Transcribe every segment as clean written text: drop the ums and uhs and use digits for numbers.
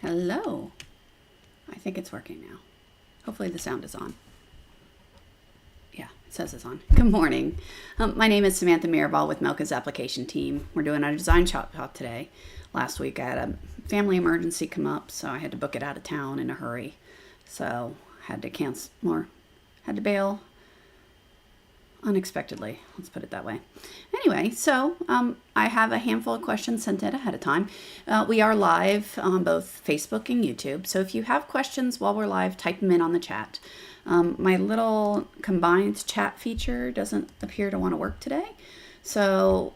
Hello. I think it's working now. Hopefully the sound is on. Yeah, it says it's on. Good morning. My name is Samantha Mirabal with Melka's application team. We're doing our DesignShop Talk today. Last week I had a family emergency come up, so I had to book it out of town in a hurry. So I had to cancel or had to bail unexpectedly. Let's put it that way. Anyway, so I have a handful of questions sent in ahead of time. We are live on both Facebook and YouTube. So if you have questions while we're live, type them in on the chat. My little combined chat feature doesn't appear to want to work today. So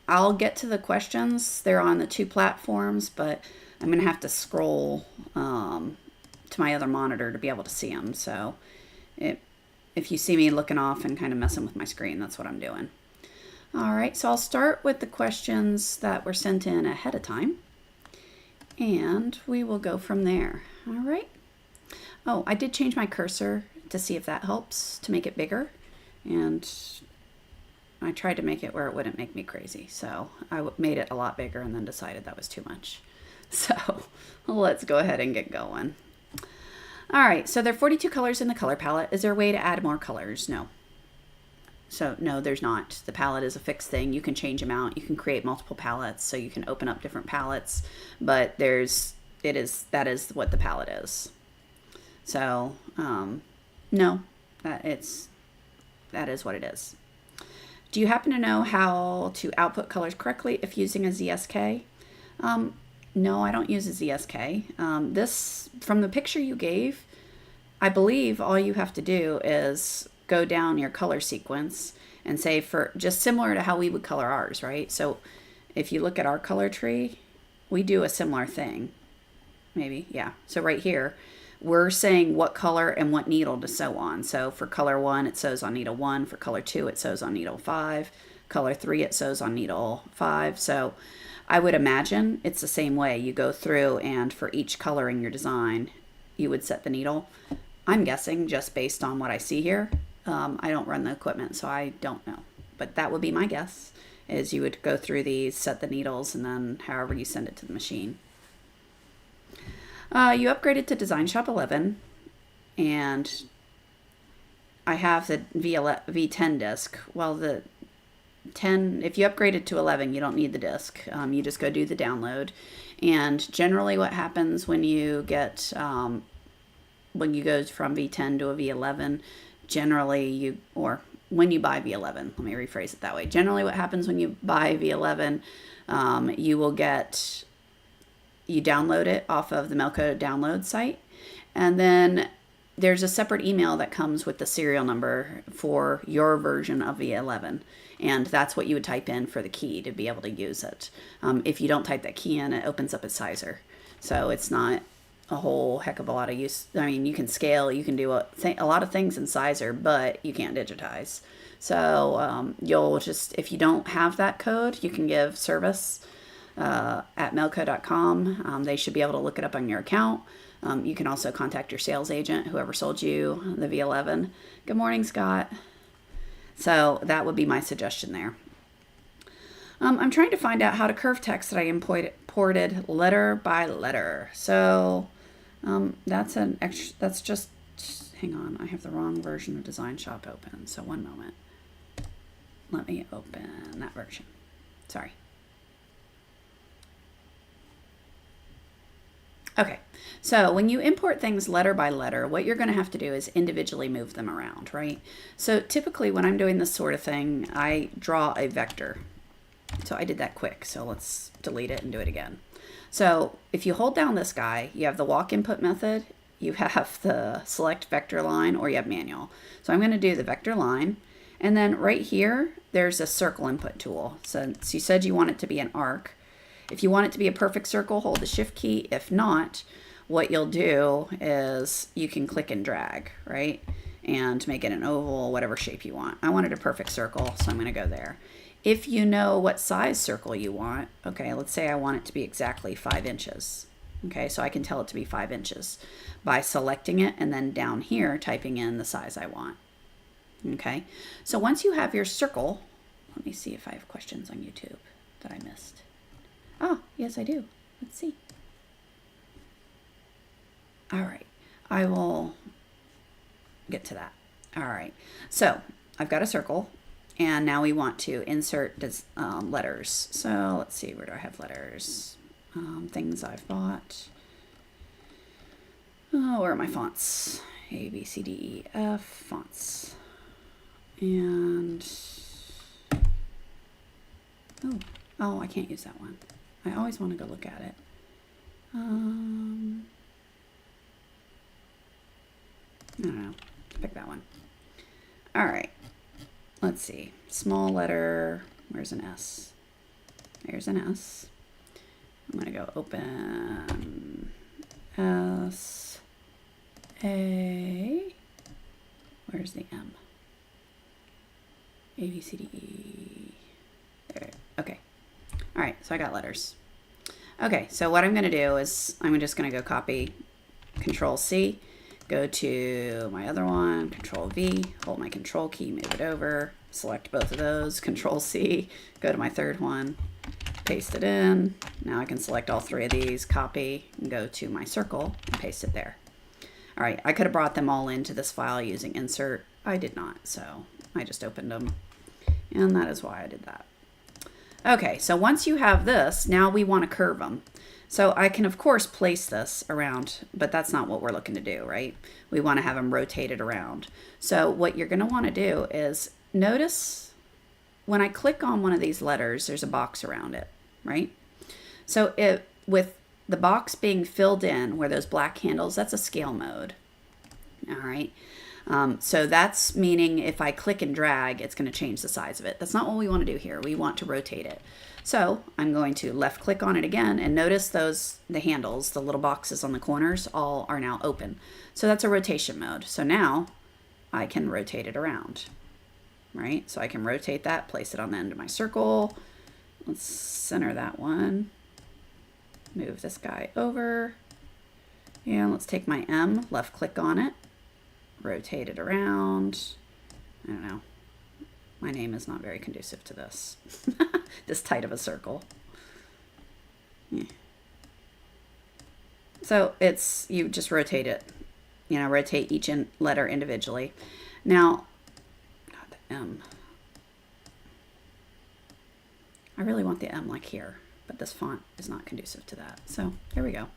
I'll get to the questions. They're on the two platforms, but I'm going to have to scroll to my other monitor to be able to see them. So if you see me looking off and kind of messing with my screen, that's what I'm doing. All right, so I'll start with the questions that were sent in ahead of time, and we will go from there. All right. Oh, I did change my cursor to see if that helps to make it bigger, and I tried to make it where it wouldn't make me crazy. So I made it a lot bigger and then decided that was too much. So let's go ahead and get going. All right, so there are 42 colors in the color palette. Is there a way to add more colors? No. So no, there's not. The palette is a fixed thing. You can change them out. You can create multiple palettes, so you can open up different palettes, but that is what the palette is. So no, that is what it is. Do you happen to know how to output colors correctly if using a ZSK? No, I don't use a ZSK. This, from the picture you gave, I believe all you have to do is go down your color sequence and say, for just similar to how we would color ours, right? So if you look at our color tree, we do a similar thing. Maybe, yeah. So right here, we're saying what color and what needle to sew on. So for color 1, it sews on needle 1. For color 2, it sews on needle 5. Color 3, it sews on needle 5. So I would imagine it's the same way. You go through, and for each color in your design, you would set the needle. I'm guessing just based on what I see here. I don't run the equipment, so I don't know. But that would be my guess, is you would go through these, set the needles, and then however you send it to the machine. You upgraded to DesignShop 11, and I have the V10 disk. Well, the 10, if you upgraded to 11, you don't need the disk. You just go do the download. And generally what happens when you get, when you go from V10 to a V11, generally when you buy V11, let me rephrase it that way. Generally what happens when you buy V11, you download it off of the Melka download site, and then there's a separate email that comes with the serial number for your version of V11, and that's what you would type in for the key to be able to use it. If you don't type that key in, it opens up as sizer, so it's not a whole heck of a lot of use. I mean, you can scale, you can do a lot of things in sizer, but you can't digitize. So you'll just, if you don't have that code, you can give service at melka.com. They should be able to look it up on your account. You can also contact your sales agent, whoever sold you the V11. Good morning, Scott. So that would be my suggestion there. I'm trying to find out how to curve text that I imported letter by letter. So that's just, hang on, I have the wrong version of DesignShop open. So one moment. Let me open that version. Sorry. Okay, so when you import things letter by letter, what you're going to have to do is individually move them around, right? So typically when I'm doing this sort of thing, I draw a vector. So I did that quick, so let's delete it and do it again. So if you hold down this guy, you have the walk input method, you have the select vector line, or you have manual. So I'm going to do the vector line, and then right here, there's a circle input tool. Since you said you want it to be an arc, if you want it to be a perfect circle, hold the shift key. If not, what you'll do is you can click and drag, right? And make it an oval, whatever shape you want. I wanted a perfect circle, so I'm going to go there. If you know what size circle you want, okay, let's say I want it to be exactly 5 inches. Okay, so I can tell it to be 5 inches by selecting it and then down here typing in the size I want. Okay, so once you have your circle, let me see if I have questions on YouTube that I missed. Oh, yes, I do. Let's see. All right. I will get to that. All right. So I've got a circle, and now we want to insert letters. So let's see, where do I have letters? Things I've bought. Oh, where are my fonts? A, B, C, D, E, F, fonts. And, oh, I can't use that one. I always want to go look at it. I don't know. Pick that one. All right. Let's see. Small letter. Where's an S? There's an S. I'm going to go open S, A. Where's the M? A, B, C, D, E. There. Okay. All right. So I got letters. Okay. So what I'm going to do is I'm just going to go copy, Control C. Go to my other one, Control V, hold my Control key, move it over, select both of those, Control C, go to my third one, paste it in. Now I can select all three of these, copy, and go to my circle and paste it there. All right, I could have brought them all into this file using Insert. I did not, so I just opened them, and that is why I did that. Okay, so once you have this, now we want to curve them. So I can, of course, place this around, but that's not what we're looking to do, right? We want to have them rotated around. So what you're going to want to do is notice when I click on one of these letters, there's a box around it, right? So with the box being filled in where those black handles, that's a scale mode. All right. So that's meaning if I click and drag, it's going to change the size of it. That's not what we want to do here. We want to rotate it. So I'm going to left click on it again, and notice the handles, the little boxes on the corners, all are now open. So that's a rotation mode. So now I can rotate it around, right? So I can rotate that, place it on the end of my circle. Let's center that one. Move this guy over. And let's take my M, left click on it, rotate it around. I don't know. My name is not very conducive to this. This tight of a circle. Yeah. So you just rotate it. Rotate each letter individually. Now, not the M. I really want the M like here, but this font is not conducive to that. So there we go.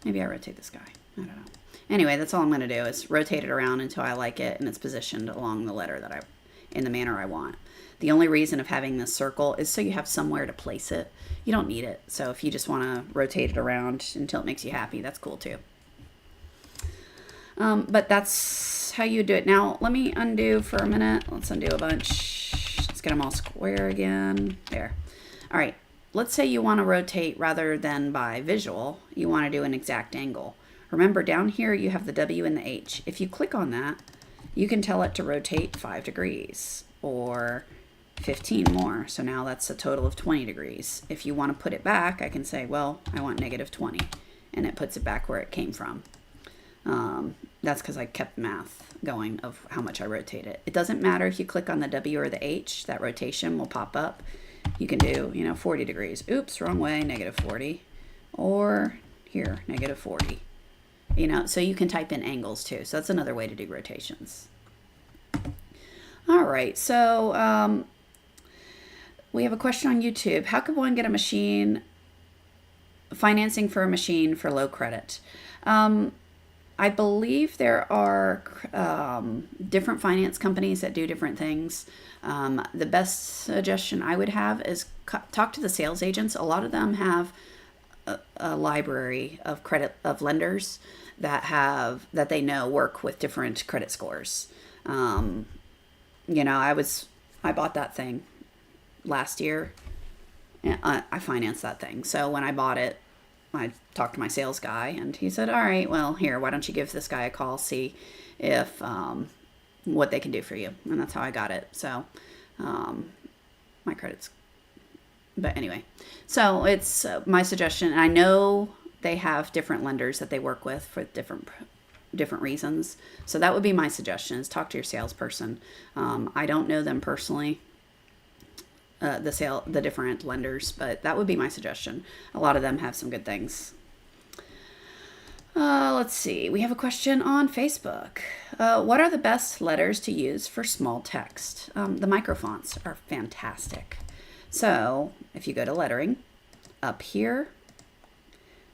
Maybe I rotate this guy. I don't know. Anyway, that's all I'm going to do is rotate it around until I like it and it's positioned along the letter that in the manner I want. The only reason of having this circle is so you have somewhere to place it. You don't need it. So if you just want to rotate it around until it makes you happy, that's cool too. But that's how you do it. Now, let me undo for a minute. Let's undo a bunch. Let's get them all square again. There. All right. Let's say you want to rotate rather than by visual. You want to do an exact angle. Remember, down here you have the W and the H. If you click on that, you can tell it to rotate 5 degrees or 15 more. So now that's a total of 20 degrees. If you want to put it back, I can say, well, I want -20, and it puts it back where it came from. That's because I kept math going of how much I rotate it. It doesn't matter if you click on the W or the H, that rotation will pop up. You can do, 40 degrees. Oops, wrong way, -40. Or here, -40. So you can type in angles too. So that's another way to do rotations. All right, so we have a question on YouTube. How could one get financing for a machine for low credit? I believe there are different finance companies that do different things. The best suggestion I would have is talk to the sales agents. A lot of them have a library of lenders that they know work with different credit scores. I bought that thing last year. And I financed that thing. So when I bought it, I talked to my sales guy, and he said, all right, well, here, why don't you give this guy a call, see if what they can do for you. And that's how I got it. So my credit's, but anyway, so it's my suggestion. And I know they have different lenders that they work with for different reasons. So that would be my suggestion, is talk to your salesperson. I don't know them personally, the different lenders, but that would be my suggestion. A lot of them have some good things. Let's see. We have a question on Facebook. What are the best letters to use for small text? The microfonts are fantastic. So if you go to lettering, up here,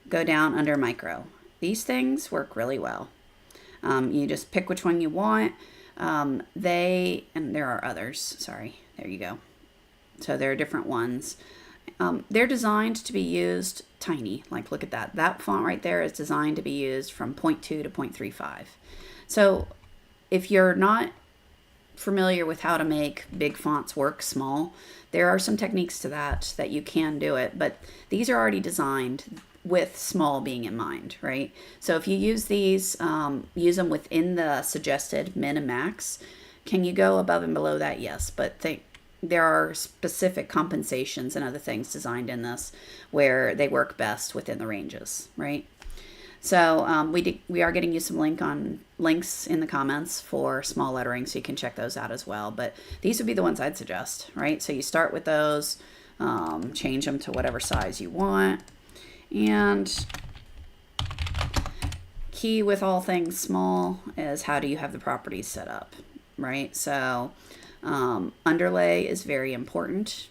go down under micro. These things work really well. You just pick which one you want. And there are others. Sorry. There you go. So there are different ones. They're designed to be used tiny. Like, look at that. That font right there is designed to be used from 0.2 to 0.35. So if you're not familiar with how to make big fonts work small, there are some techniques to that you can do it. But these are already designed with small being in mind, right? So if you use these, use them within the suggested min and max. Can you go above and below that? Yes, but there are specific compensations and other things designed in this where they work best within the ranges, right? So we are getting you some links in the comments for small lettering, so you can check those out as well. But these would be the ones I'd suggest, right? So you start with those, change them to whatever size you want, and key with all things small is how do you have the properties set up, right? So underlay is very important.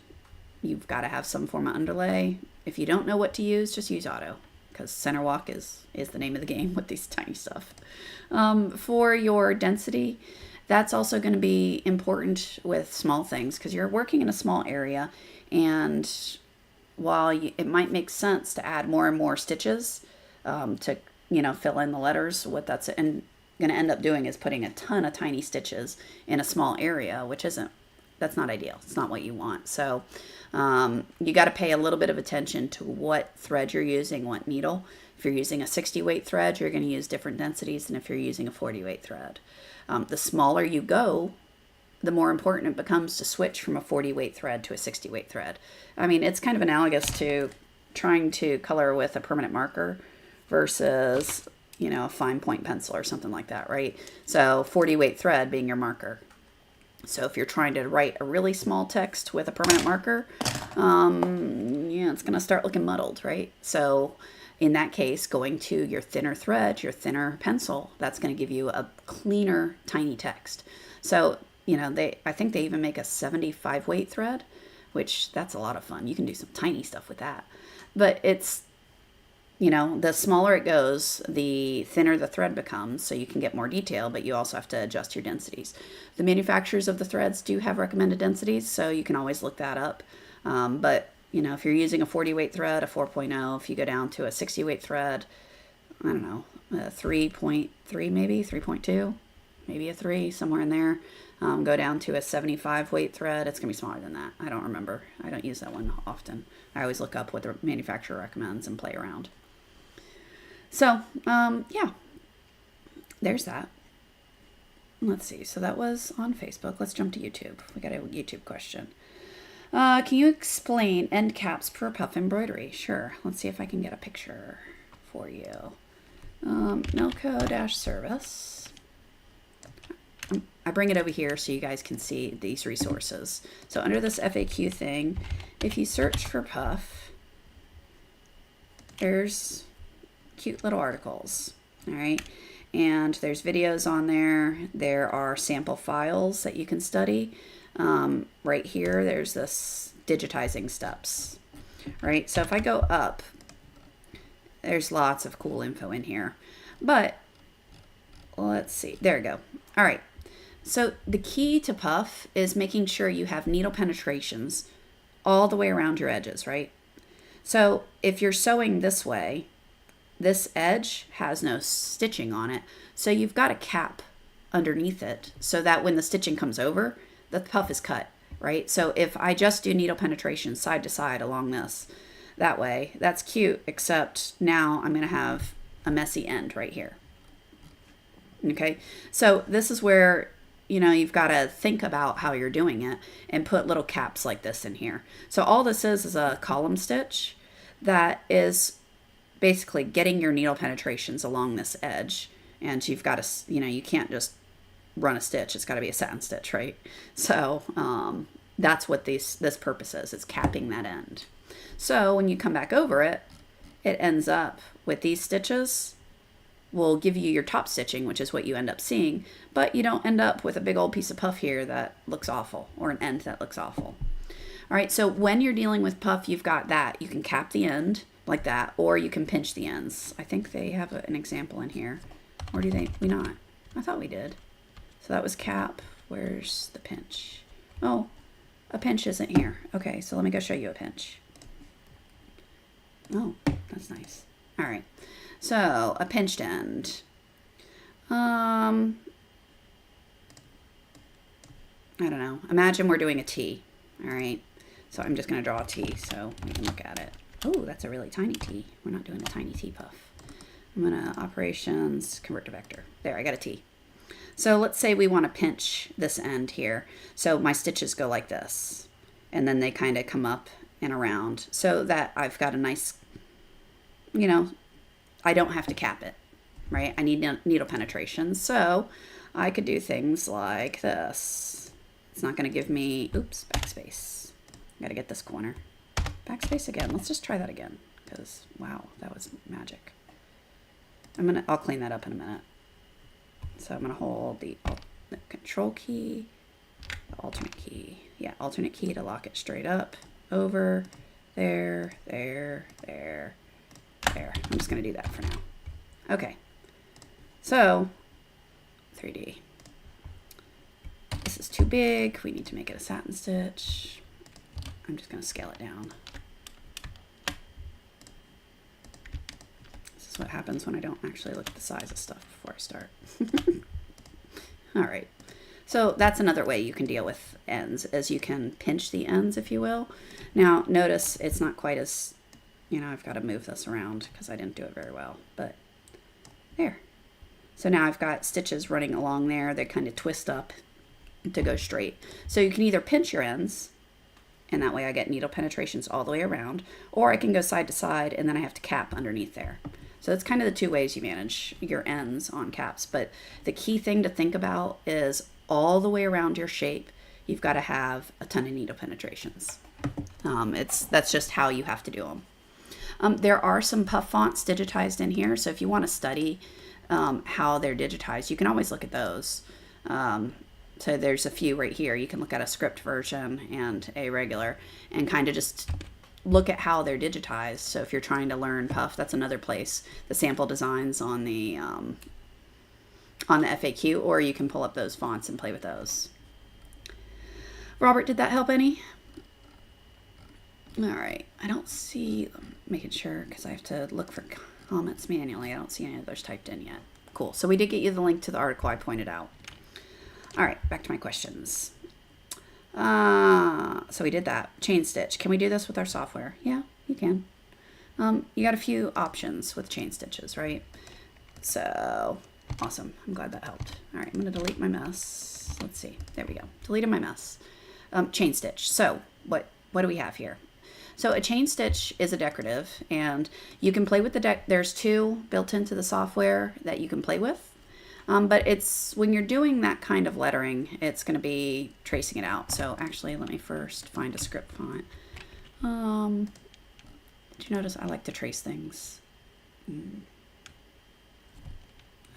You've got to have some form of underlay. If you don't know what to use, just use auto, because center walk is the name of the game with these tiny stuff. For your density, that's also going to be important with small things because you're working in a small area, and while it might make sense to add more and more stitches to fill in the letters, what that's going to end up doing is putting a ton of tiny stitches in a small area, that's not ideal. It's not what you want. So you got to pay a little bit of attention to what thread you're using, what needle. If you're using a 60 weight thread, you're going to use different densities than if you're using a 40 weight thread. The smaller you go, the more important it becomes to switch from a 40 weight thread to a 60 weight thread. I mean, it's kind of analogous to trying to color with a permanent marker versus, a fine point pencil or something like that, right? So 40 weight thread being your marker. So if you're trying to write a really small text with a permanent marker, it's going to start looking muddled, right? So in that case, going to your thinner thread, your thinner pencil, that's going to give you a cleaner, tiny text. So I think they even make a 75 weight thread, which that's a lot of fun. You can do some tiny stuff with that. But it's, the smaller it goes, the thinner the thread becomes, so you can get more detail, but you also have to adjust your densities. The manufacturers of the threads do have recommended densities, so you can always look that up. But, if you're using a 40 weight thread, a 4.0, if you go down to a 60 weight thread, I don't know, a 3.3 maybe, 3.2, maybe a 3, somewhere in there. Go down to a 75 weight thread. It's going to be smaller than that. I don't remember. I don't use that one often. I always look up what the manufacturer recommends and play around. So, there's that. Let's see. So that was on Facebook. Let's jump to YouTube. We got a YouTube question. Can you explain end caps per puff embroidery? Sure. Let's see if I can get a picture for you. Milco-service. I bring it over here so you guys can see these resources. So under this FAQ thing, if you search for puff, there's cute little articles, all right? And there's videos on there. There are sample files that you can study. Right here, there's this digitizing steps, right? So if I go up, there's lots of cool info in here. But let's see. There we go. All right. So the key to puff is making sure you have needle penetrations all the way around your edges, right? So if you're sewing this way, this edge has no stitching on it. So you've got a cap underneath it so that when the stitching comes over, the puff is cut, right? So if I just do needle penetration side to side along this, that way, that's cute, except now I'm going to have a messy end right here. Okay, so this is where you've got to think about how you're doing it and put little caps like this in here. So all this is a column stitch that is basically getting your needle penetrations along this edge. And you've got to, you can't just run a stitch. It's got to be a satin stitch, right? So that's what this purpose is. It's capping that end. So when you come back over it, it ends up with these stitches will give you your top stitching, which is what you end up seeing, but you don't end up with a big old piece of puff here that looks awful, or an end that looks awful. All right, so when you're dealing with puff, you've got that. You can cap the end like that, or you can pinch the ends. I think they have an example in here. Or do we not? I thought we did. So that was cap. Where's the pinch? Oh, a pinch isn't here. Okay, so let me go show you a pinch. Oh, that's nice. All right, so a pinched end. I don't know. Imagine we're doing a T. All right, so I'm just going to draw a T so we can look at it. Oh, that's a really tiny T. We're not doing a tiny T puff. I'm going to operations, convert to vector. There, I got a T. So let's say we want to pinch this end here. So my stitches go like this, and then they kind of come up and around so that I've got a nice, you know, I don't have to cap it, right? I need needle penetration. So I could do things like this. It's not going to give me, oops, backspace. Got to get this corner. Backspace again. Let's just try that again because, wow, that was magic. I'll clean that up in a minute. So I'm going to hold the control key, the alternate key. Yeah, alternate key to lock it straight up, over, there, there, there, there. I'm just going to do that for now. Okay. So 3D. This is too big. We need to make it a satin stitch. I'm just going to scale it down. This is what happens when I don't actually look at the size of stuff before I start. All right. So that's another way you can deal with ends, is you can pinch the ends, if you will. Now, notice it's not quite as, you know, I've got to move this around because I didn't do it very well, but there. So now I've got stitches running along there. They kind of twist up to go straight. So you can either pinch your ends, and that way I get needle penetrations all the way around, or I can go side to side and then I have to cap underneath there. So that's kind of the two ways you manage your ends on caps. But the key thing to think about is all the way around your shape, you've got to have a ton of needle penetrations. That's just how you have to do them. There are some puff fonts digitized in here. So if you want to study how they're digitized, you can always look at those. So there's a few right here. You can look at a script version and a regular and kind of just look at how they're digitized. So if you're trying to learn puff, that's another place. The sample designs on the FAQ, or you can pull up those fonts and play with those. Robert, did that help any? All right. I don't see, making sure because I have to look for comments manually. I don't see any of those typed in yet. Cool. So we did get you the link to the article I pointed out. All right, back to my questions. So we did that. Chain stitch. Can we do this with our software? Yeah, you can. You got a few options with chain stitches, right? So awesome. I'm glad that helped. All right, I'm going to delete my mess. Let's see. There we go. Deleted my mess. Chain stitch. So what do we have here? So a chain stitch is a decorative, and you can play with the there's two built into the software that you can play with. But it's when you're doing that kind of lettering, it's going to be tracing it out. So actually, let me first find a script font. Did you notice I like to trace things?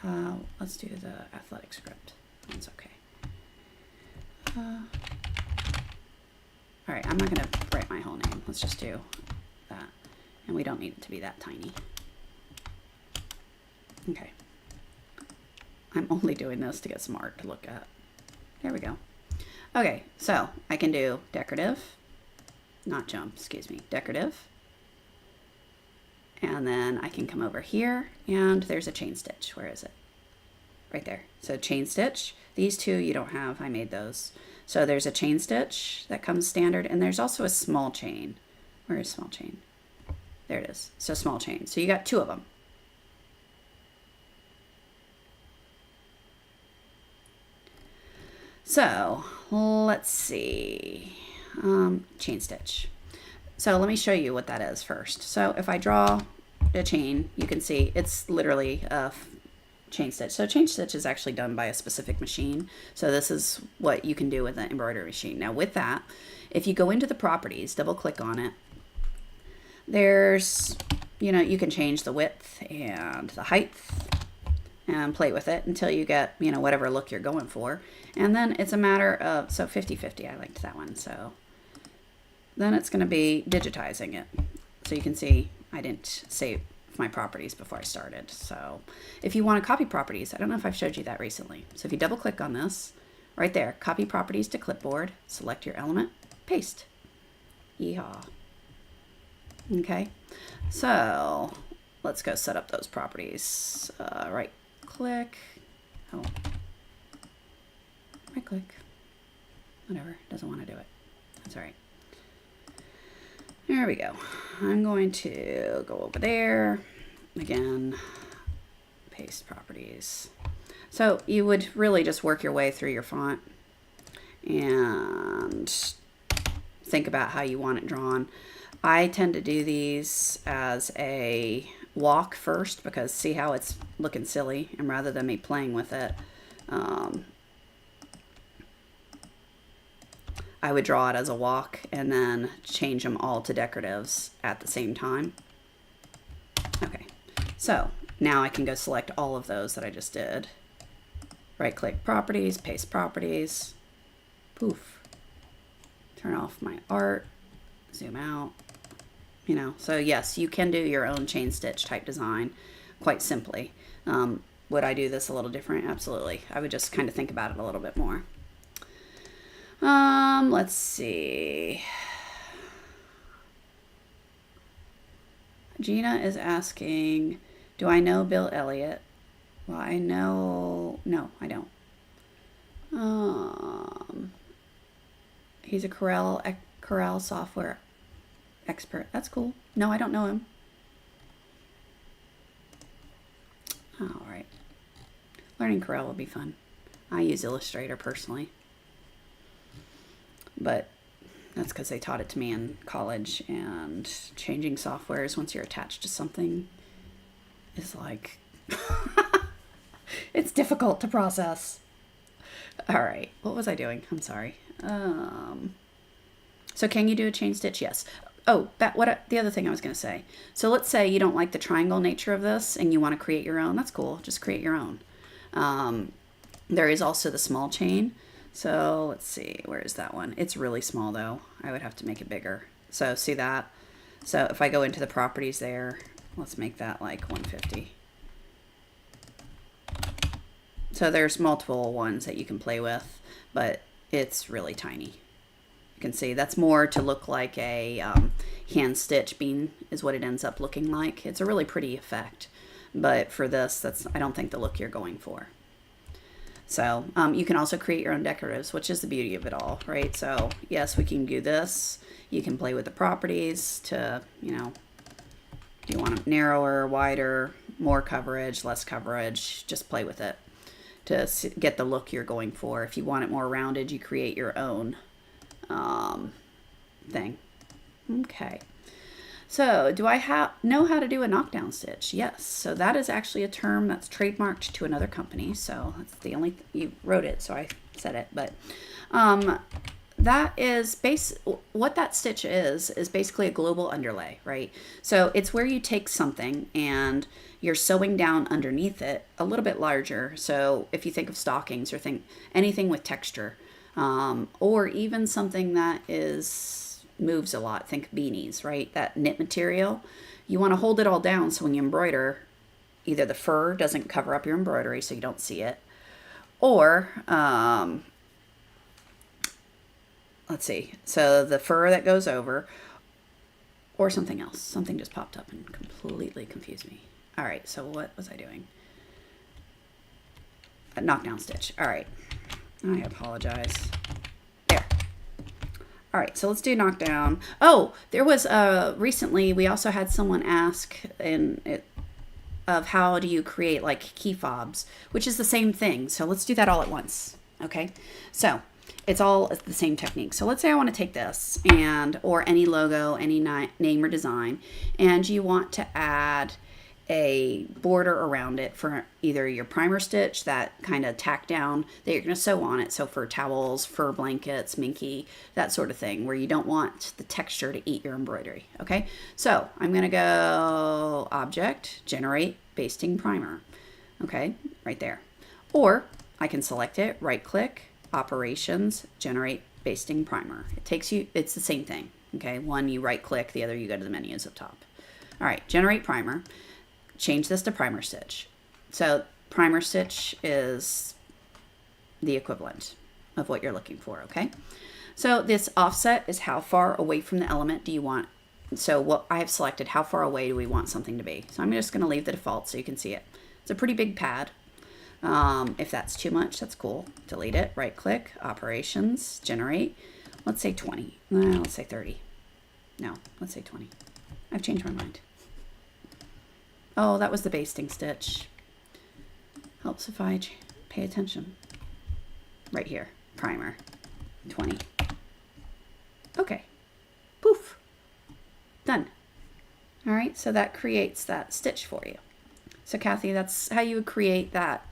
Let's do the athletic script. That's okay. All right, I'm not going to write my whole name. Let's just do that. And we don't need it to be that tiny. Okay. I'm only doing this to get some art to look at. There we go. Okay, so I can do decorative, not jump, excuse me, decorative. And then I can come over here and there's a chain stitch. Where is it? Right there. So chain stitch. These two you don't have, I made those. So there's a chain stitch that comes standard, and there's also a small chain. Where is small chain? There it is. So small chain. So you got two of them. So let's see, chain stitch. So let me show you what that is first. So if I draw a chain, you can see it's literally a chain stitch. So chain stitch is actually done by a specific machine. So this is what you can do with an embroidery machine. Now with that, if you go into the properties, double click on it, there's, you can change the width and the height. and play with it until you get, whatever look you're going for. And then it's a matter of, so 50/50, I liked that one. So then it's going to be digitizing it. So you can see I didn't save my properties before I started. So if you want to copy properties, I don't know if I've showed you that recently. So if you double click on this, right there, copy properties to clipboard, select your element, paste. Yeehaw. Okay, so let's go set up those properties. Right click. Oh, right click. Whatever, doesn't want to do it. That's all right. There we go. I'm going to go over there. Again, paste properties. So you would really just work your way through your font and think about how you want it drawn. I tend to do these as a walk first because see how it's looking silly, and rather than me playing with it, I would draw it as a walk and then change them all to decoratives at the same time. Okay, so now I can go select all of those that I just did. Right click properties, paste properties, poof. Turn off my art, zoom out, so yes, you can do your own chain stitch type design quite simply. Would I do this a little different? Absolutely. I would just kind of think about it a little bit more. Let's see. Gina is asking, do I know Bill Elliott? Well, I know, no, I don't. He's a Corel software expert. That's cool. No, I don't know him. All right. Learning Corel will be fun. I use Illustrator personally, but that's because they taught it to me in college, and changing softwares once you're attached to something is like, it's difficult to process. All right. What was I doing? I'm sorry. So can you do a chain stitch? Yes. Oh, the other thing I was going to say. So let's say you don't like the triangle nature of this and you want to create your own. That's cool. Just create your own. There is also the small chain. So let's see. Where is that one? It's really small though. I would have to make it bigger. So see that? So if I go into the properties there, let's make that like 150. So there's multiple ones that you can play with, but it's really tiny. You can see that's more to look like a hand stitch bean is what it ends up looking like. It's a really pretty effect, but for this, I don't think the look you're going for. So you can also create your own decoratives, which is the beauty of it all, right? So yes, we can do this. You can play with the properties to, do you want them narrower, wider, more coverage, less coverage, just play with it to get the look you're going for. If you want it more rounded, you create your own thing. Okay. So do I know how to do a knockdown stitch? Yes. So that is actually a term that's trademarked to another company. So that's the only, you wrote it, so I said it, but that is what that stitch is basically a global underlay, right? So it's where you take something and you're sewing down underneath it a little bit larger. So if you think of stockings or anything with texture, or even something that moves a lot, think beanies, right? That knit material, you want to hold it all down so when you embroider, either the fur doesn't cover up your embroidery so you don't see it, or let's see, so the fur that goes over, or something else. Something just popped up and completely confused me. All right, so what was I doing? A knockdown stitch. All right, I apologize. There. All right, so let's do knockdown. Oh, there was recently we also had someone ask of how do you create like key fobs, which is the same thing. So let's do that all at once. Okay, so it's all the same technique. So let's say I want to take this or any logo, any name or design, and you want to add a border around it for either your primer stitch, that kind of tack down that you're going to sew on it. So for towels, fur blankets, minky, that sort of thing, where you don't want the texture to eat your embroidery. Okay, so I'm going to go Object, Generate Basting Primer. Okay, right there. Or I can select it, right click, operations, generate basting primer. It takes you, it's the same thing. Okay, one you right click, the other you go to the menus up top. All right, generate primer. Change this to primer stitch. So primer stitch is the equivalent of what you're looking for, okay? So this offset is how far away from the element do you want. So what I have selected, how far away do we want something to be? So I'm just gonna leave the default so you can see it. It's a pretty big pad. If that's too much, that's cool. Delete it, right click, operations, generate. Let's say 20, let's say 30. No, let's say 20. I've changed my mind. Oh, that was the basting stitch. Helps if I pay attention. Right here, primer, 20. Okay, poof, done. All right, so that creates that stitch for you. So Kathy, that's how you would create that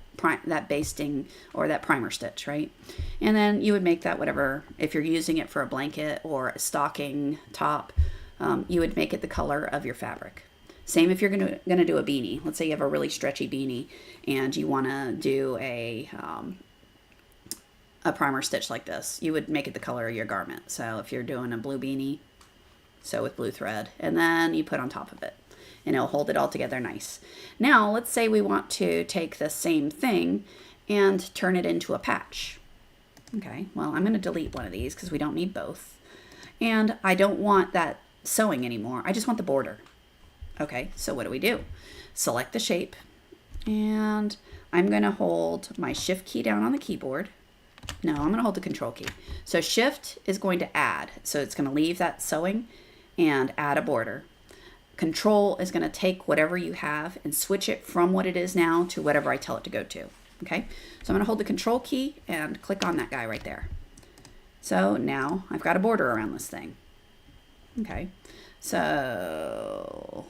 basting or that primer stitch, right? And then you would make that whatever, if you're using it for a blanket or a stocking top, you would make it the color of your fabric. Same if you're gonna do a beanie. Let's say you have a really stretchy beanie and you wanna do a primer stitch like this. You would make it the color of your garment. So if you're doing a blue beanie, so with blue thread, and then you put on top of it, and it'll hold it all together nice. Now, let's say we want to take the same thing and turn it into a patch. Okay, well, I'm gonna delete one of these because we don't need both. And I don't want that sewing anymore. I just want the border. Okay, so what do? Select the shape, and I'm gonna hold my shift key down on the keyboard. No, I'm gonna hold the control key. So shift is going to add. So it's gonna leave that sewing and add a border. Control is gonna take whatever you have and switch it from what it is now to whatever I tell it to go to. Okay, so I'm gonna hold the control key and click on that guy right there. So now I've got a border around this thing. Okay, so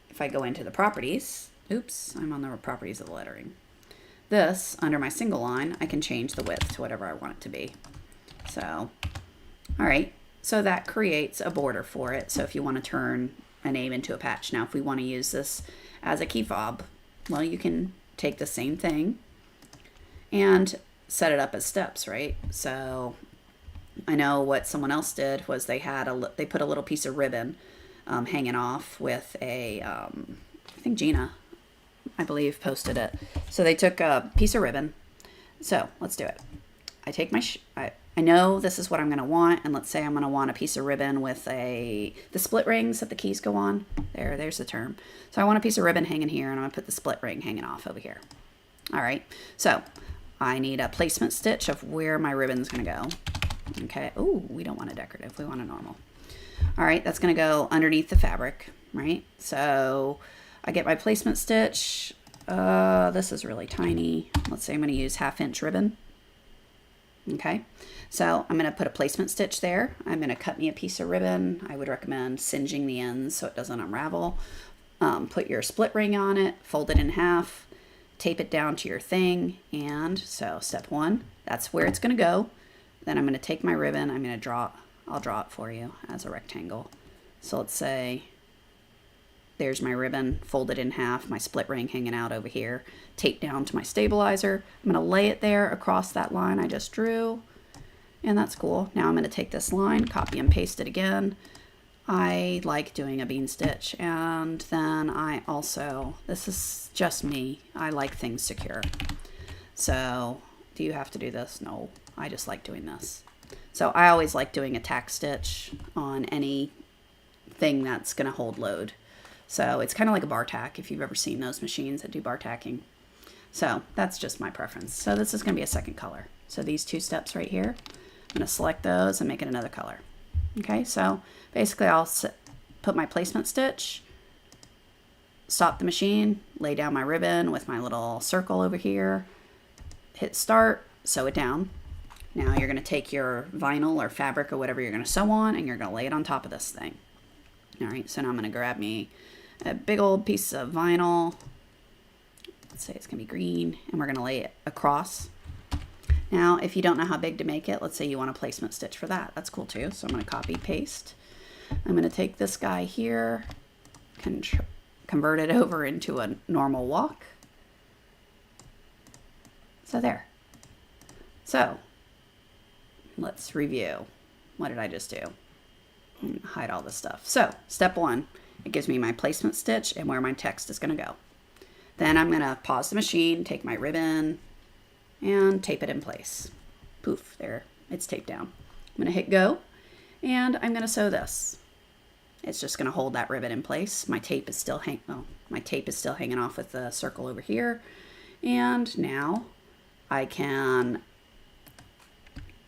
if I go into the properties, oops, I'm on the properties of the lettering. This, under my single line, I can change the width to whatever I want it to be. So, all right, so that creates a border for it. So if you want to turn a name into a patch. Now, if we want to use this as a key fob, well, you can take the same thing and set it up as steps, right? So I know what someone else did was they put a little piece of ribbon hanging off with a, I think Gina, I believe, posted it. So they took a piece of ribbon. So let's do it. I take my, I know this is what I'm going to want. And let's say I'm going to want a piece of ribbon with the split rings that the keys go on. There's the term. So I want a piece of ribbon hanging here, and I'm going to put the split ring hanging off over here. All right. So I need a placement stitch of where my ribbon's going to go. Okay. Oh, we don't want a decorative. We want a normal. All right. That's going to go underneath the fabric, right? So I get my placement stitch. This is really tiny. Let's say I'm going to use 1/2 inch ribbon. Okay, so I'm going to put a placement stitch there. I'm going to cut me a piece of ribbon. I would recommend singeing the ends so it doesn't unravel. Put your split ring on it, fold it in half, tape it down to your thing. And so step 1, that's where it's going to go. Then I'm going to take my ribbon. I'm going to I'll draw it for you as a rectangle. So let's say there's my ribbon, folded in half, my split ring hanging out over here, taped down to my stabilizer. I'm going to lay it there across that line I just drew, and that's cool. Now I'm going to take this line, copy and paste it again. I like doing a bean stitch, and then I also, this is just me, I like things secure. So do you have to do this? No, I just like doing this. So I always like doing a tack stitch on any thing that's going to hold load. So it's kind of like a bar tack if you've ever seen those machines that do bar tacking. So that's just my preference. So this is going to be a second color. So these 2 steps right here, I'm going to select those and make it another color. Okay, so basically I'll put my placement stitch, stop the machine, lay down my ribbon with my little circle over here, hit start, sew it down. Now you're going to take your vinyl or fabric or whatever you're going to sew on, and you're going to lay it on top of this thing. All right, so now I'm going to grab me a big old piece of vinyl. Let's say it's going to be green, and we're going to lay it across. Now, if you don't know how big to make it, let's say you want a placement stitch for that. That's cool too. So I'm going to copy, paste. I'm going to take this guy here, convert it over into a normal walk. So there. So let's review. What did I just do? Hide all this stuff. So step 1, it gives me my placement stitch and where my text is going to go. Then I'm going to pause the machine, take my ribbon, and tape it in place. Poof, there, it's taped down. I'm going to hit go, and I'm going to sew this. It's just going to hold that ribbon in place. My tape is still hanging off with the circle over here. And now I can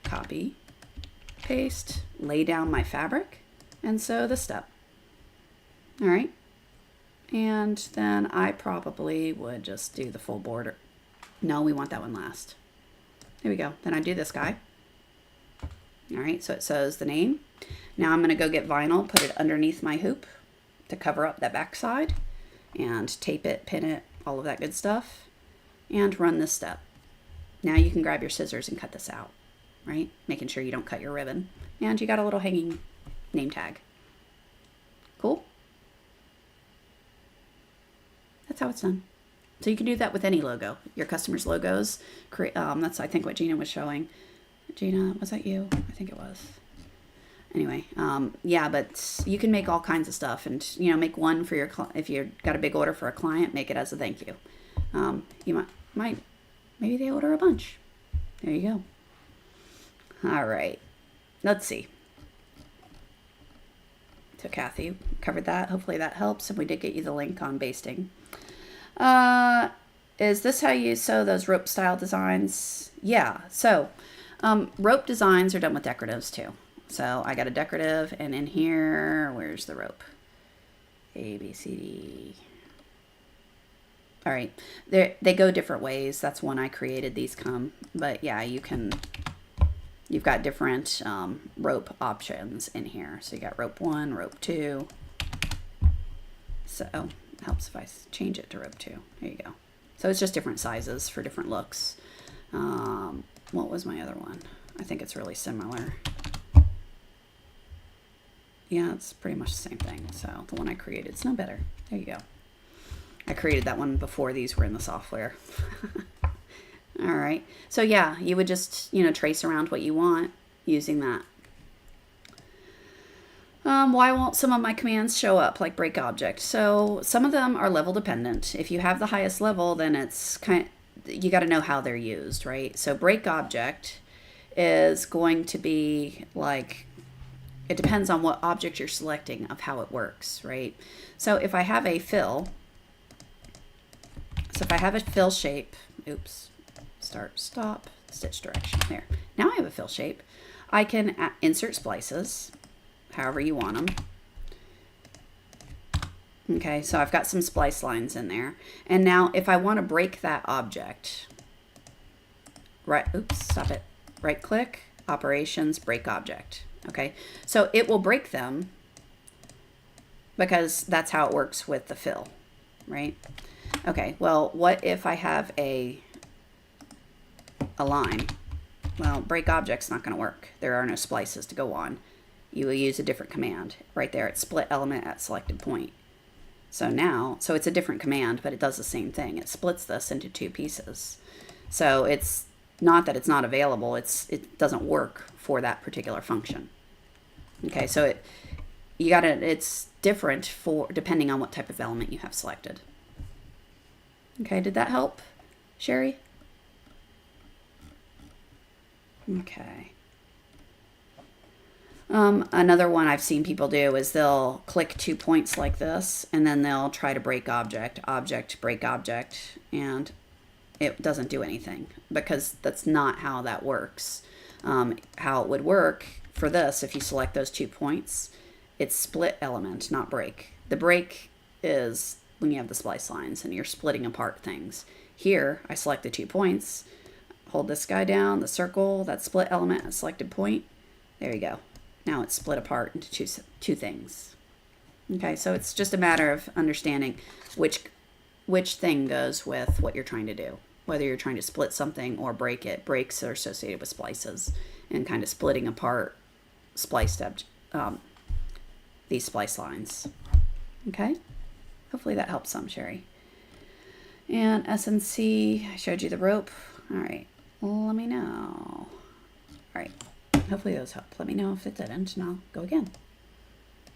copy, paste, lay down my fabric, and sew the step. All right. And then I probably would just do the full border. No, we want that one last. There we go. Then I do this guy. All right, so it says the name. Now I'm going to go get vinyl, put it underneath my hoop to cover up that back side, and tape it, pin it, all of that good stuff, and run this step. Now you can grab your scissors and cut this out, right? Making sure you don't cut your ribbon. And you got a little hanging name tag. Cool? That's how it's done. So you can do that with any logo. Your customers' logos. That's, I think, what Gina was showing. Gina, was that you? I think it was. Anyway, yeah, but you can make all kinds of stuff, and make one for your if you've got a big order for a client, make it as a thank you. You maybe they order a bunch. There you go. All right, let's see. So Kathy covered that. Hopefully that helps, and we did get you the link on basting. Is this how you sew those rope style designs? Yeah. So rope designs are done with decoratives too. So I got a decorative, and in here, where's the rope? A, B, C, D. All right. They go different ways. That's one I created. These come. But yeah, you've got different rope options in here. So you got rope 1, rope 2. So it helps if I change it to rope 2. There you go. So it's just different sizes for different looks. What was my other one? I think it's really similar. Yeah, it's pretty much the same thing. So the one I created is no better. There you go. I created that one before these were in the software. All right. So yeah, you would just, trace around what you want using that. Why won't some of my commands show up like break object? So some of them are level dependent. If you have the highest level, then it's you got to know how they're used, right? So break object is going to be like, it depends on what object you're selecting of how it works, right? So if I have a fill, shape, oops, start, stop, stitch direction, there. Now I have a fill shape. I can insert splices, however you want them. Okay, so I've got some splice lines in there. And now if I want to break that object, right click, operations, break object. Okay, so it will break them because that's how it works with the fill, right? Okay, well, what if I have a line? Well, break object's not going to work. There are no splices to go on. You will use a different command. Right there, it's split element at selected point. So it's a different command, but it does the same thing. It splits this into 2 pieces. So it's not that it's not available, it doesn't work for that particular function. Okay, so it's different depending on what type of element you have selected. Okay, did that help, Sherry? Okay. Another one I've seen people do is they'll click 2 points like this, and then they'll try to break object, break object, and it doesn't do anything because that's not how that works. How it would work for this, if you select those 2 points, it's split element, not break. The break is when you have the splice lines and you're splitting apart things. Here, I select the 2 points, hold this guy down, the circle, that split element, a selected point. There you go. Now it's split apart into two things. Okay, so it's just a matter of understanding which thing goes with what you're trying to do. Whether you're trying to split something or break it. Breaks are associated with splices and kind of splitting apart these splice lines. Okay, hopefully that helps some, Sherry. And SNC, I showed you the rope. All right, let me know. All right, hopefully those help. Let me know if it didn't, and I'll go again.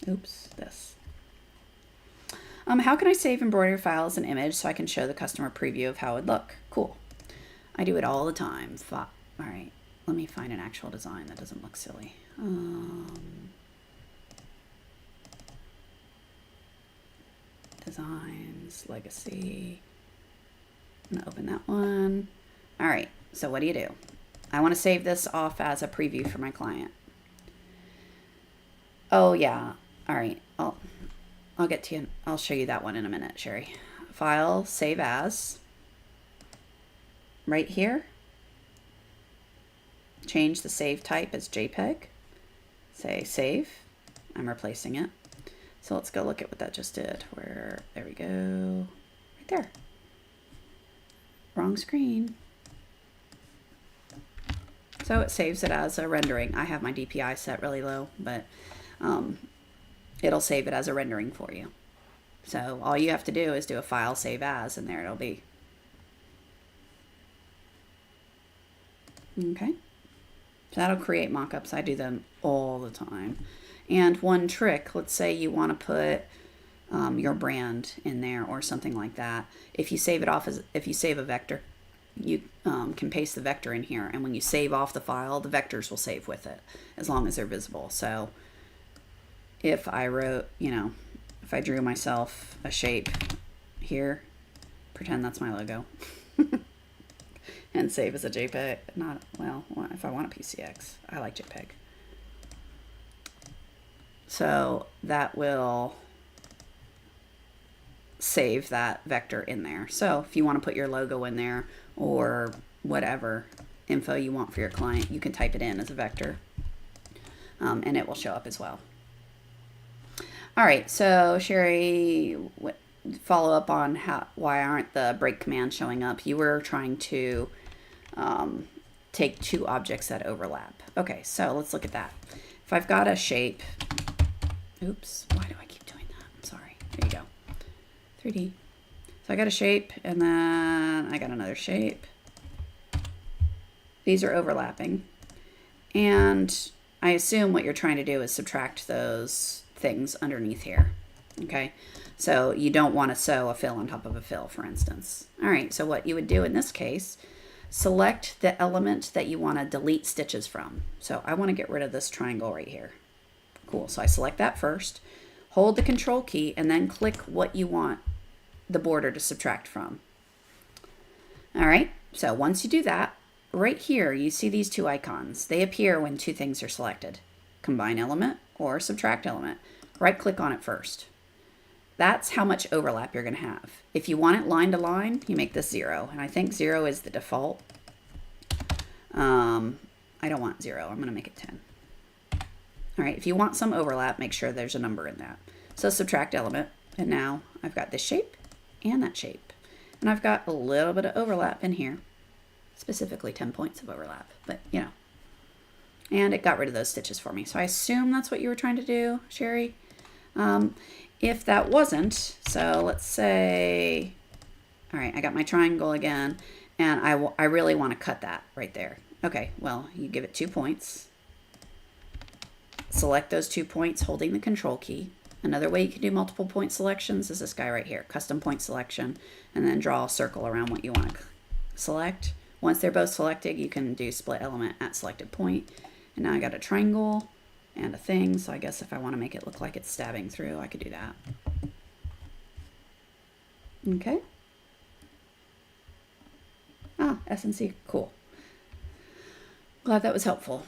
Oops, this. How can I save embroidery file as an image so I can show the customer preview of how it would look? Cool. I do it all the time. All right, let me find an actual design that doesn't look silly. Designs, legacy. I'm gonna open that one. All right, so what do? I want to save this off as a preview for my client. Oh yeah, all right, I'll get to you. I'll show you that one in a minute, Sherry. File, save as. Right here. Change the save type as JPEG. Say save. I'm replacing it. So let's go look at what that just did. There we go. Right there. Wrong screen. So it saves it as a rendering. I have my DPI set really low, but it'll save it as a rendering for you. So all you have to do is do a file save as, and there it'll be. Okay. So that'll create mockups. I do them all the time. And one trick, let's say you want to put your brand in there or something like that. If you save a vector, you can paste the vector in here, and when you save off the file, the vectors will save with it as long as they're visible. So if I wrote, if I drew myself a shape here, pretend that's my logo, and save as a JPEG. If I want a PCX, I like JPEG. So that will save that vector in there. So if you want to put your logo in there or whatever info you want for your client, you can type it in as a vector, and it will show up as well. All right, so Sherry, follow up on why aren't the break commands showing up? You were trying to take two objects that overlap. Okay, so let's look at that. If I've got a shape, oops, why do I keep doing that? I'm sorry. There you go. 3D. So I got a shape, and then I got another shape. These are overlapping. And I assume what you're trying to do is subtract those things underneath here. Okay, so you don't want to sew a fill on top of a fill, for instance. All right, so what you would do in this case, select the element that you want to delete stitches from. So I want to get rid of this triangle right here. Cool, so I select that first, hold the control key, and then click what you want the border to subtract from. All right, so once you do that, right here you see these two icons. They appear when two things are selected: combine element or subtract element. Right click on it first. That's how much overlap you're going to have. If you want it line to line, you make this 0, and I think 0 is the default. I don't want 0. I'm going to make it 10. All right, if you want some overlap, make sure there's a number in that. So subtract element, and now I've got this shape and that shape, and I've got a little bit of overlap in here, specifically 10 points of overlap, but and it got rid of those stitches for me. So I assume that's what you were trying to do, Sherry. If that wasn't, so let's say, all right, I got my triangle again, and I really want to cut that right there. Okay, well, you give it 2 points. Select those 2 points holding the control key. Another way you can do multiple point selections is this guy right here, custom point selection, and then draw a circle around what you want to select. Once they're both selected, you can do split element at selected point. And now I got a triangle and a thing, so I guess if I want to make it look like it's stabbing through, I could do that. Okay. S&C, cool. Glad that was helpful.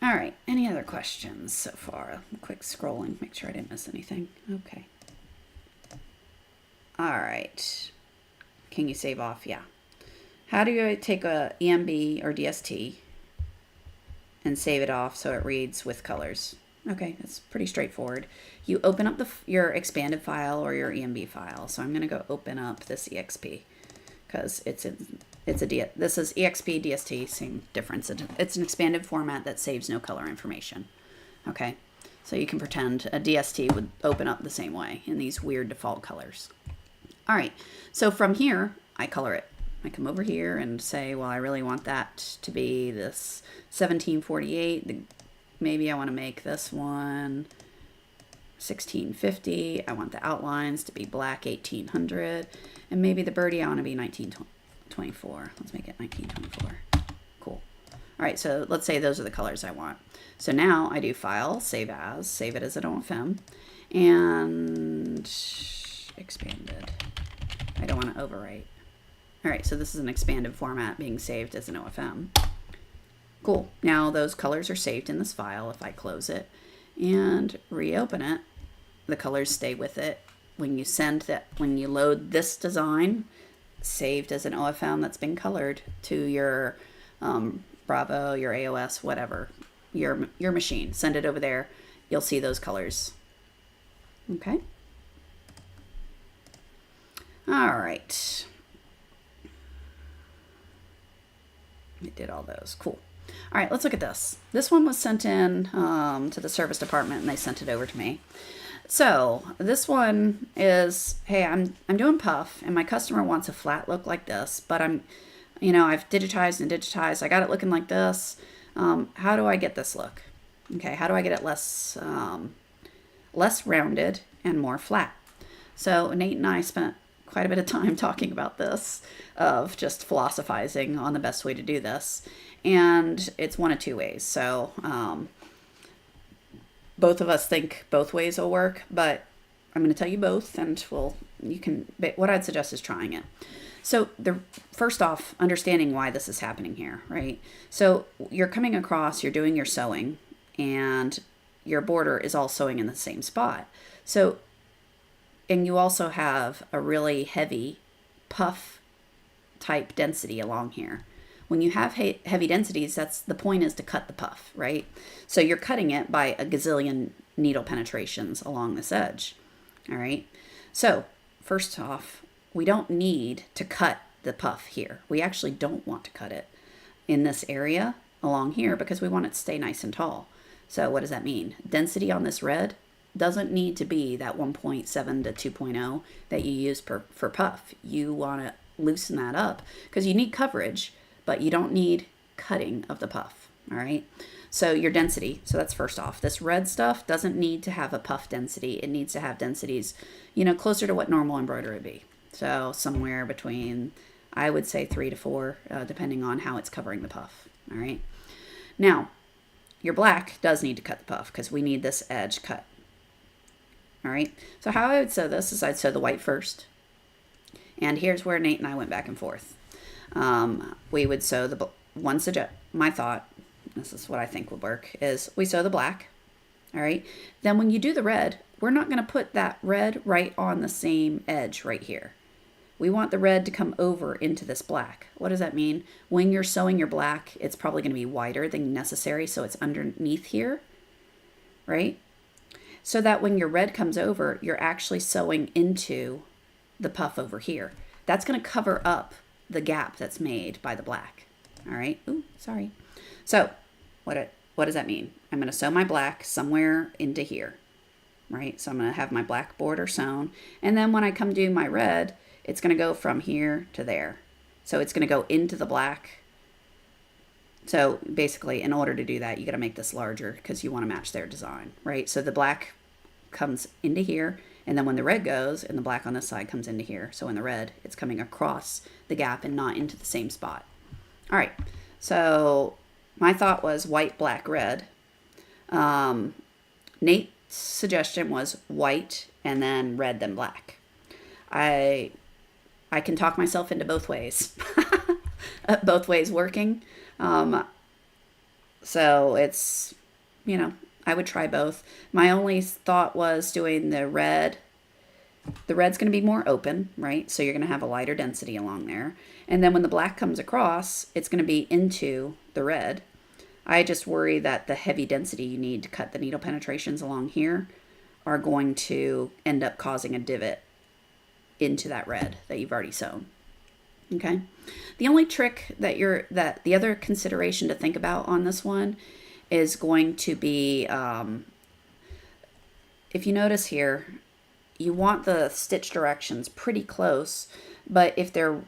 All right, any other questions so far? Quick scrolling, make sure I didn't miss anything. Okay. All right. Can you save off? Yeah. How do you take a EMB or DST and save it off so it reads with colors? Okay, that's pretty straightforward. You open up your expanded file or your EMB file. So I'm going to go open up this EXP because this is EXP, DST, same difference. It's an expanded format that saves no color information. Okay, so you can pretend a DST would open up the same way in these weird default colors. All right, so from here, I color it. I come over here and say, well, I really want that to be this 1748. Maybe I want to make this one 1650. I want the outlines to be black 1800. And maybe the birdie I want to be 1924. Let's make it 1924. Cool. All right, so let's say those are the colors I want. So now I do File, Save As, save it as an OFM, and expanded. I don't want to overwrite. All right, so this is an expanded format being saved as an OFM. Cool. Now those colors are saved in this file. If I close it and reopen it, the colors stay with it. When you load this design, saved as an OFM that's been colored to your Bravo, your AOS, whatever, your machine, send it over there. You'll see those colors. Okay. All right. I did all those. Cool. All right, let's look at this. This one was sent in to the service department, and they sent it over to me. So this one is, hey, I'm doing puff, and my customer wants a flat look like this, but I've digitized and digitized. I got it looking like this. How do I get this look? Okay, how do I get it less rounded and more flat? So Nate and I spent quite a bit of time talking about this, of just philosophizing on the best way to do this. And it's one of two ways. So both of us think both ways will work, but I'm going to tell you both, and what I'd suggest is trying it. So first off, understanding why this is happening here, right? So you're coming across, you're doing your sewing, and your border is all sewing in the same spot. So, and you also have a really heavy puff type density along here. When you have heavy densities, that's the point, is to cut the puff, right? So you're cutting it by a gazillion needle penetrations along this edge, all right? So first off, we don't need to cut the puff here. We actually don't want to cut it in this area along here because we want it to stay nice and tall. So what does that mean? Density on this red doesn't need to be that 1.7 to 2.0 that you use for puff. You want to loosen that up because you need coverage, but you don't need cutting of the puff, all right? So your density, so that's first off. This red stuff doesn't need to have a puff density. It needs to have densities, closer to what normal embroidery would be. So somewhere between, I would say 3 to 4, depending on how it's covering the puff, all right? Now, your black does need to cut the puff because we need this edge cut, all right? So how I would sew this is I'd sew the white first. And here's where Nate and I went back and forth. We would sew my thought, this is what I think would work, is we sew the black, all right? Then when you do the red, we're not going to put that red right on the same edge right here. We want the red to come over into this black. What does that mean? When you're sewing your black, it's probably going to be wider than necessary, so it's underneath here, right? So that when your red comes over, you're actually sewing into the puff over here. That's going to cover up the gap that's made by the black. All right. Ooh, sorry. So what does that mean? I'm going to sew my black somewhere into here, right? So I'm going to have my black border sewn. And then when I come do my red, it's going to go from here to there. So it's going to go into the black. So basically, in order to do that, you got to make this larger because you want to match their design, right? So the black comes into here. And then when the red goes, and the black on this side comes into here. So in the red, it's coming across the gap and not into the same spot. All right, so my thought was white, black, red. Nate's suggestion was white and then red, then black. I can talk myself into both ways. Both ways working. So it's, I would try both. My only thought was doing the red. The red's going to be more open, right? So you're going to have a lighter density along there. And then when the black comes across, it's going to be into the red. I just worry that the heavy density you need to cut the needle penetrations along here are going to end up causing a divot into that red that you've already sewn. Okay. The only trick that the other consideration to think about on this one is going to be, if you notice here, you want the stitch directions pretty close, but if they're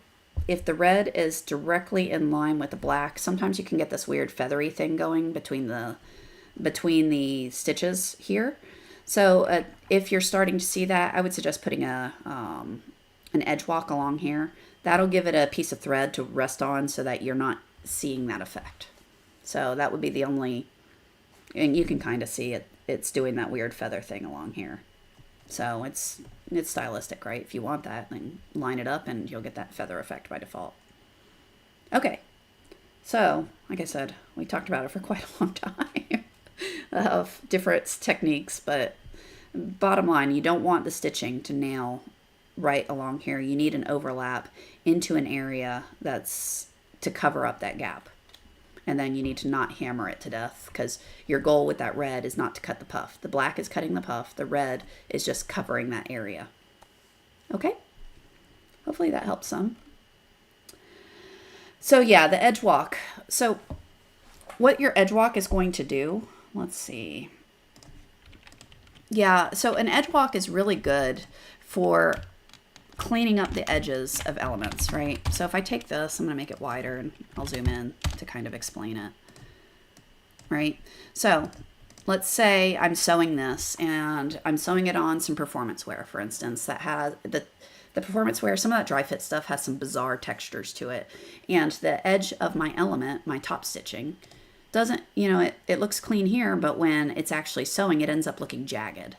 if the red is directly in line with the black, sometimes you can get this weird feathery thing going between the stitches here. So if you're starting to see that, I would suggest putting an edge walk along here. That'll give it a piece of thread to rest on so that you're not seeing that effect. So that would be the only, and you can kind of see it's doing that weird feather thing along here. So it's stylistic, right? If you want that, then line it up and you'll get that feather effect by default. Okay, so like I said, we talked about it for quite a long time of different techniques, but bottom line, you don't want the stitching to nail right along here. You need an overlap into an area that's to cover up that gap. And then you need to not hammer it to death, because your goal with that red is not to cut the puff. The black is cutting the puff. The red is just covering that area. Okay? Hopefully that helps some. So yeah, the edge walk. So what your edge walk is going to do, let's see. Yeah, so an edge walk is really good for cleaning up the edges of elements, right? So if I take this, I'm going to make it wider and I'll zoom in to kind of explain it, right? So let's say I'm sewing this and I'm sewing it on some performance wear, for instance, that has the performance wear, some of that dry fit stuff has some bizarre textures to it. And the edge of my element, my top stitching, doesn't, it looks clean here, but when it's actually sewing, it ends up looking jagged.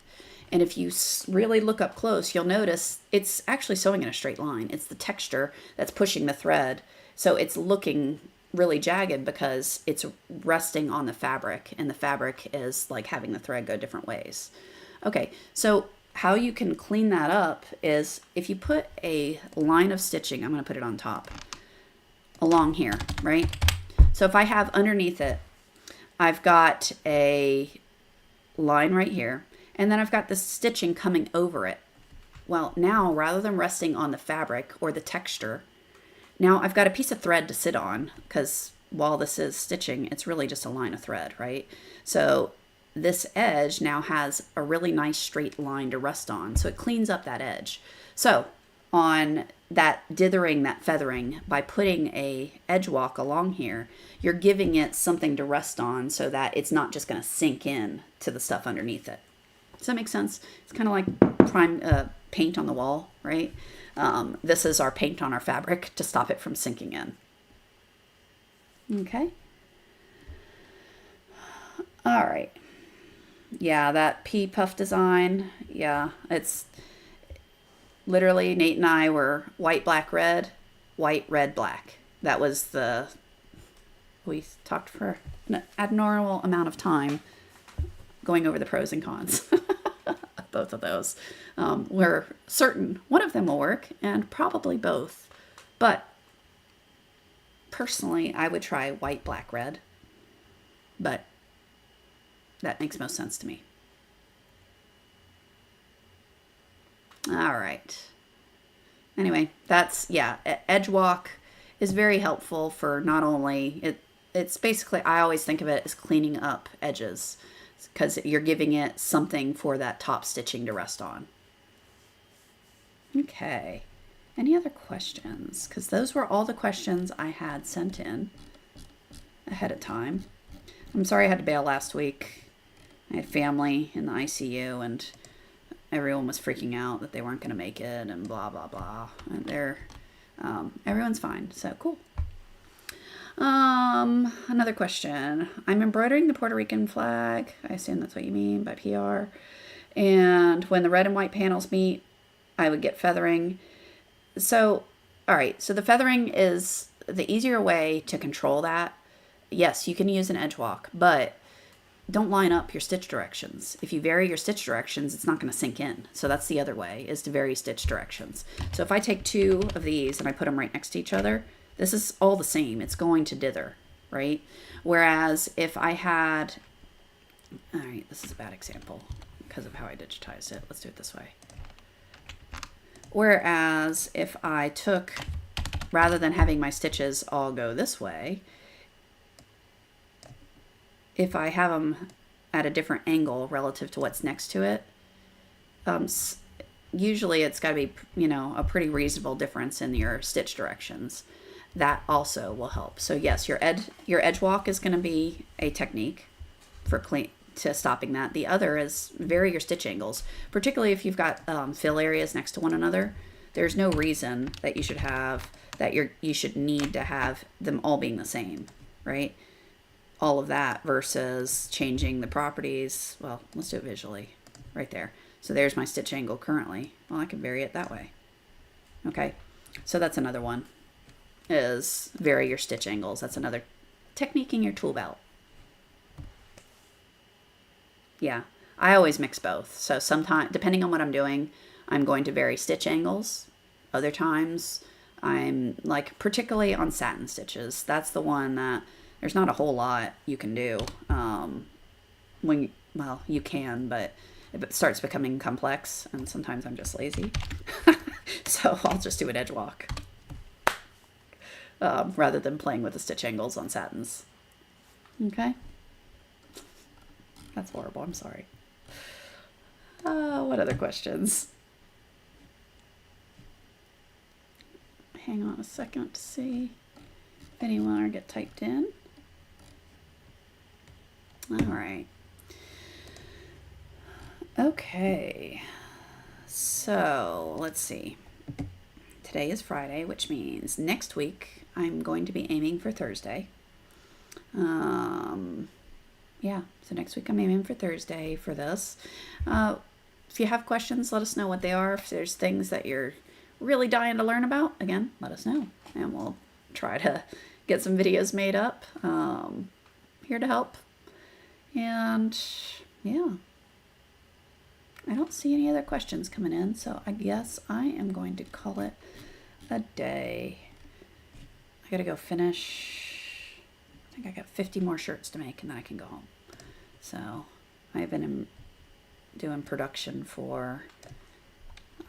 And if you really look up close, you'll notice it's actually sewing in a straight line. It's the texture that's pushing the thread. So it's looking really jagged because it's resting on the fabric, and the fabric is like having the thread go different ways. Okay, so how you can clean that up is if you put a line of stitching, I'm going to put it on top, along here, right? So if I have underneath it, I've got a line right here, and then I've got the stitching coming over it. Well, now rather than resting on the fabric or the texture, now I've got a piece of thread to sit on, because while this is stitching, it's really just a line of thread, right? So this edge now has a really nice straight line to rest on. So it cleans up that edge. So on that dithering, that feathering, by putting a edge walk along here, you're giving it something to rest on so that it's not just going to sink in to the stuff underneath it. Does that make sense? It's kind of like paint on the wall, right? This is our paint on our fabric to stop it from sinking in. Okay. All right. Yeah, that pea puff design. Yeah, it's literally Nate and I were white, black, red, white, red, black. That was we talked for an abnormal amount of time going over the pros and cons. Both of those. We're certain one of them will work, and probably both. But personally, I would try white, black, red. But that makes most sense to me. All right. Anyway, edge walk is very helpful for not only, it's basically, I always think of it as cleaning up edges, because you're giving it something for that top stitching to rest on. Okay. Any other questions? Because those were all the questions I had sent in ahead of time. I'm sorry I had to bail last week. I had family in the ICU, and everyone was freaking out that they weren't going to make it, and blah, blah, blah. And everyone's fine, so cool. Another question. I'm embroidering the Puerto Rican flag. I assume that's what you mean by PR. And when the red and white panels meet, I would get feathering. So, all right. So the feathering is the easier way to control that. Yes, you can use an edge walk, but don't line up your stitch directions. If you vary your stitch directions, it's not going to sink in. So that's the other way, is to vary stitch directions. So if I take two of these and I put them right next to each other, this is all the same. It's going to dither, right? Whereas if I had, all right, this is a bad example because of how I digitized it. Let's do it this way. Whereas if I took, rather than having my stitches all go this way, if I have them at a different angle relative to what's next to it, usually it's got to be, a pretty reasonable difference in your stitch directions. That also will help. So yes, your edge walk is going to be a technique for to stopping that. The other is vary your stitch angles, particularly if you've got fill areas next to one another. There's no reason that you should need to have them all being the same, right? All of that versus changing the properties. Well, let's do it visually right there. So there's my stitch angle currently. Well, I can vary it that way. Okay, so that's another one, is vary your stitch angles. That's another technique in your tool belt. Yeah, I always mix both. So sometimes, depending on what I'm doing, I'm going to vary stitch angles. Other times, I'm like, particularly on satin stitches, that's the one that there's not a whole lot you can do. Well, you can, but it starts becoming complex, and sometimes I'm just lazy. So I'll just do an edge walk rather than playing with the stitch angles on satins. Okay? That's horrible. I'm sorry. What other questions? Hang on a second to see if any want to get typed in. All right. Okay. So let's see. Today is Friday, which means next week I'm going to be aiming for Thursday. Yeah, so next week I'm aiming for Thursday for this. If you have questions, let us know what they are. If there's things that you're really dying to learn about, again, let us know. And we'll try to get some videos made up. Here to help. And yeah, I don't see any other questions coming in, so I guess I am going to call it a day. I gotta go finish. I think I got 50 more shirts to make, and then I can go home. So I've been doing production for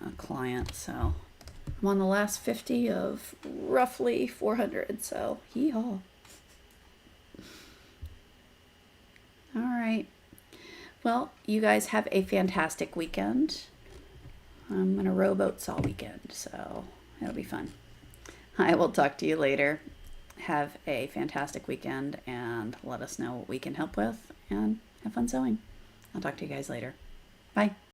a client, so I'm on the last 50 of roughly 400. So hee-haw. All right. Well, you guys have a fantastic weekend. I'm going to rowboats all weekend, so it'll be fun. I will talk to you later. Have a fantastic weekend, and let us know what we can help with, and have fun sewing. I'll talk to you guys later. Bye.